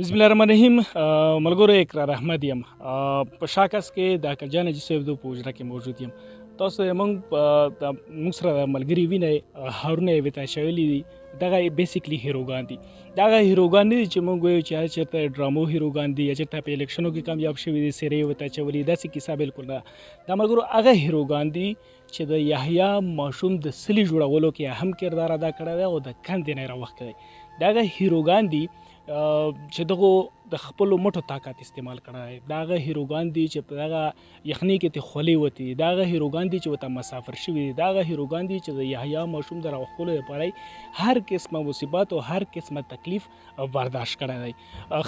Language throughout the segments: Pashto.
بسم الله الرحمن الرحیم ملګرو اقرار احمد یم په شاکس کې د اکل جان حاجي صاحب د په حجره کې موجود یم. تاسو موږ سره د ملګري وینئ هارون ویتا شویلي دي. دغه بیسیکلی هیروګان دي. دغه هیروګان دي چې موږ وایو چې هر چېرته ډرامو هیروګان دي یا چېرته په الیکشنو کې کامیاب شوي دي سیرې ورته اچولي داسې کیسه بالکل نه. دا ملګرو هغه هیروګان دي چې د یحیی ماشوم د سلي جوړولو کې اهم کردار ادا کړی دی او د کندې نه یې راوښتی دی. دغه هیروګان دي چې دغو د خپلو مټو طاقت استعمال کړی دی. دغه هیروګان دي چې په دغه یخنۍ کې ترې خولې وتې دي. دغه هیروګان دي چې ورته مسافر شوي دي. دغه هیروګان دي چې د یحیی ماشوم د راوښتلو لپاره هر قسمه مصیبت او هر قسمه تکلیف برداشت کړی دی.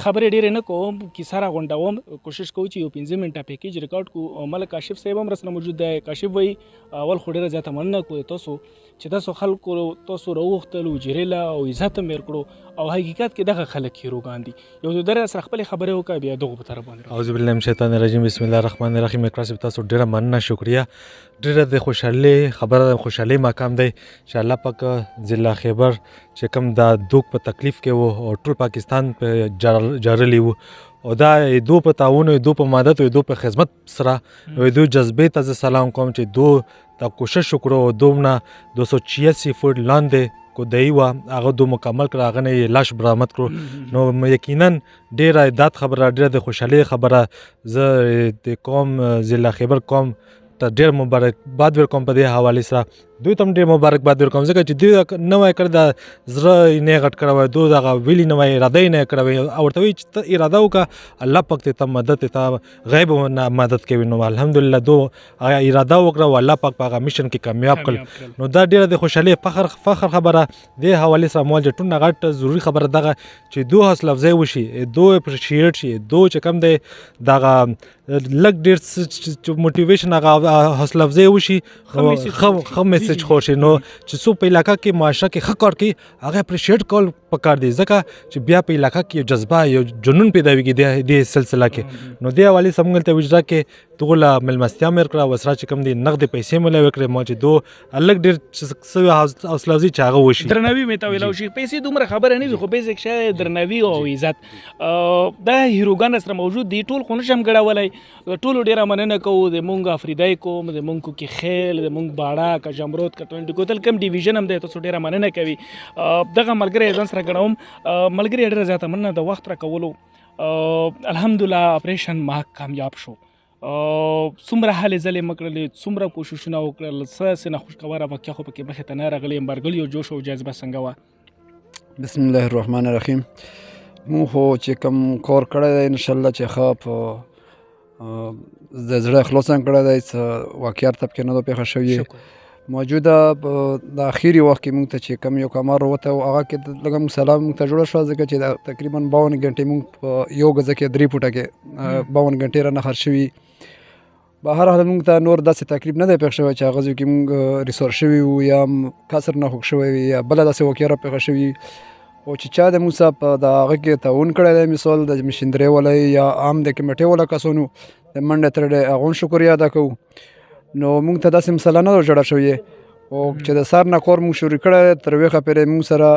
خبرې ډېرې نه کوم، کیسه راغونډوم، کوشش کوو چې یو 15 منټه پیکیج ریکارډ کړو. ملک کاشف صاحب هم راسره موجود دی. کاشف وایي اول خو ډېره زیاته مننه کوو تاسو چې تاسو خلکو تاسو راوغوښتلو، جریله او عزت هم یې کړو او حقیقت کې دغه خلک هیروګان دي. یو ځل در سره خپلې خبرې وکړه بیا دغو په طرف باندې اعوذ بالله من الشیطان الرجیم. بسم الله الرحمن الرحیم. اقرا صاحب تاسو ډېره مننه، شکریه. ډېره د خوشحالۍ خبره د خوشحالۍ مقام دی چې الله پاک ضلع خیبر چې کوم دا دوک په تکلیف کې و او ټول پاکستان په جارلی و او دا دو په تعاون او دو په مدد او دو په خدمت سره او دو جذبې ته زه سلام کوم چې دو دا کوشش وکړو او دومره 286 فوټ لاندې کودایي وه هغه دو مکمل کړه، هغه نه یې لاش برآمد کړو. نو یقینا ډېره عداد خبره، ډېره د خوشحالۍ خبره. زه د قوم ضلع خیبر قوم ته ډېر مبارکباد ورکوم په دې حوالې سره. دوی ته هم ډېر مبارکباد ورکوم ځکه چې دوی نه وای کړی، د زړه یې نه غټ کړی وای، دوی دغه ویلي نه وای، اراده یې نه کړی وای او ورته وایي چې ته اراده وکړه الله پاک ته مدد ته غیب نه مدد کوي. نو الحمدلله دو هغه اراده وکړه او الله پاک په هغه میشن کې کامیاب کړل. نو دا ډېره د خوشحالۍ فخر خبره دې حوالې سره مول چې ټول غټ ضروري خبره دغه چې دو حوصله افزای وشي، دو اپریشیټ شي، دو چې کوم دی دغه لږ ډېر موټیویشن هغه حوصله افزای وشي، ښه میسج خور شي. نو چې څوک په علاقه کې معاشره کې ښه کار کوي هغه اپریشیټ کول پکار دی ځکه چې بیا په علاقه کې یو جذبه یو جنون پیدا کېږي دې سلسله کې. نو دې حوالې سره موږ ته وجره کې دغو له میلمستیا مې ورکړه او سره چې کوم دی نغدې پیسې مې ورکړې ما چې دو لږ ډېر څه حوصله افزي چې هغه وشي. درناوي مې ته ویلی شي، پیسې دومره خبره نه وي خو بیسیک شی درناوي او عزت. دا هیروګان سره موجود دي. ټول خو نشم ګډولی، ټولو ډېره مننه کوو. د مونږ افریدی کوم، د مونږ کوکي خیل، د مونږ باړه که جمرود که ټونټي کوتل کم ډیویژن هم دی، تاسو ډېره مننه کوي. دغه ملګری ځان سره ګڼوم. ملګري ډېره زیاته مننه د وخت راکولو. الحمدلله اپریشن ما کامیاب شو. څومره هلې ځلې مې کړلې، څومره کوششونه وکړل، څه نه خوشګواره واقعه خو پکې مخې ته نه راغلی. امبارګل یو جوش او جذبه څنګه وه؟ بسم الله الرحمن الرحیم. مونږ خو چې کوم کار کړی دی انشاءالله چې ښه په د زړه اخلاص هم کړی دی، څه واقعیت ته پکې نه ده پېښه شوې. موجوده د اخري وخت کې مونږ ته چې کوم یو کمار وته هغه کې لږه مونږ سلا مونږ ته جوړه شوه ځکه چې تقریبا 52 ګنټې مونږ په یو ګزه کې 3 فوټه کې 52 ګنټې رانه خرڅ شوي. بهر حال مونږ ته نور داسې تکلیف نه دی پېښ شوی چې هغه ځای کې مونږ ریسور شوي وو یا کسر نه خوږ شوی وي یا بله داسې واقعه راپېښه شوي او چې چا د مونږ سره په د هغه کې تعاون کړی دی، مثال د مشندرۍ والی یا عام د کمیټې والا کسانو د منډې تر ډېر هغو هم شکریه ادا کوو. نو مونږ ته داسې مسله نه ده جوړه شوې او چې د سهار نه کار مونږ شروع کړی تر ویښه پورې مونږ سره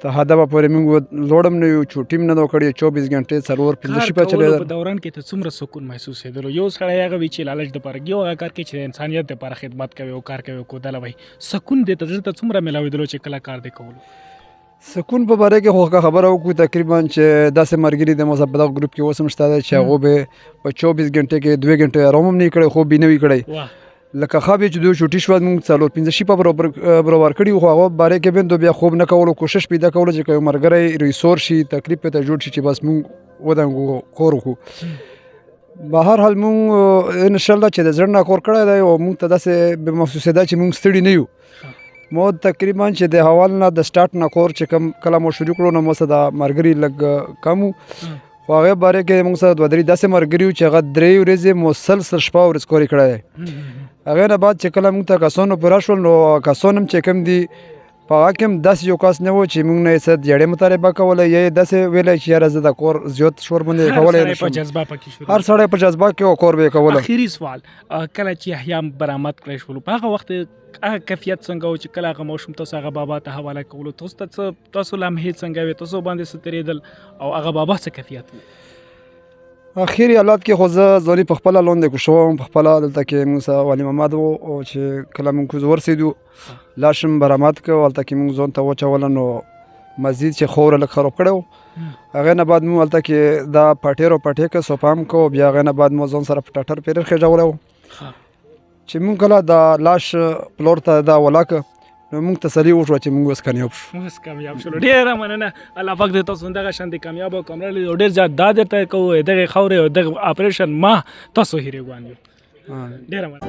ته هدفه پورې مونږ لوړ هم نه یو، چوټي هم نه ده کړې. 24 ګنټې 4-5 شپه چلېدل. په دوران کې ته څومره سکون محسوسېدلو؟ یو سړی هغه وي چې لالچ دپاره یو هغه کار کوي چې د انسانیت دپاره خدمت کوي او کار کوي او کودله وایي، سکون دې ته زړه ته څومره میلاوېدلو چې کله کار دې کولو؟ سکون په باره کې خو خبره وکړو تقریبا چې داسې ملګري د مذهب په دغه ګروپ کې اوس هم شته دی چې هغو به په 24 ګنټې کې 2 ګنټې ارام هم نه کړی، خوب یې نه وي کړی. لکه خواب یې چې دوی چوټي شوه مونږ 4-5 شپه برابر کړي وو، خو هغه باره کې به بیا خوب نه کولو، کوشش پیدا کولو چې که یو ملګری ریسور شي تکلیف پې ته جوړ شي چې بس مونږ ودانګو کور وکړو. بهر حال مونږ انشاءالله چې د زړه نه کار کړی دی او مونږ ته داسې به محسوسېده چې مونږ ستړي نه یو. مو تقریبا چې د حوال نه د سټارټ نه کور چې کوم کله مو شروع کړو نو مو سره د ملګري لږ کم وو، خو هغې باره کې مونږ سره 2-3 داسې ملګري وو چې هغه 3 ورځې مسلسل شپه ورځ کار یې کړی دی. هغې نه بعد چې کله مونږ ته کسانو پوره شول نو کسان هم چې کوم دي په هغه کې هم داسې یو کس نه و چې مونږ نه یې څه جړې مطالبه کولی یا یې داسې ویلی چې یاره زه د کور زیات شور باندې کولی نه شم. هر سړی په جذبه کې کور به یې کولی. اخري سوال، کله چې یحیی برآمد کړی شولو په هغه وخت هغه کیفیت څنګه و چې کله هغه ماشوم تاسو هغه بابا ته حواله کولو تاسو لمحې څنګه وې تاسو باندې څه تېرېدل او هغه بابا څه کیفیت و اخیری حالات کې خو زه ځاني په خپله لاندې کوشش وم په خپله دلته کې موږ سره والي محمد و او چې کله موږ کوز ورسېدو لاش هم برآمد کړ هلته کې موږ ځان ته واچوله نو مزید چې خوره لږ خراب کړی و هغې نه بعد موږ هلته کې دا پټېر او پټې که سوپام کو بیا هغې نه بعد موږ ځان سره په ټټر پېرر خېژولی و چې موږ کله دا لاش پلور ته دا ولاکه نو موږ تسلي وشوه چې موږ اوس کامیاب شو اوس کامیاب شولو ډېره مننه الله پاک دې تاسو دغه شانتې کامیاب او کامرالي او ډېر زیات دا درته کوو دغې خاورې او دغه اپریشن ما تاسو هیرې ګوان یو ډېره مننه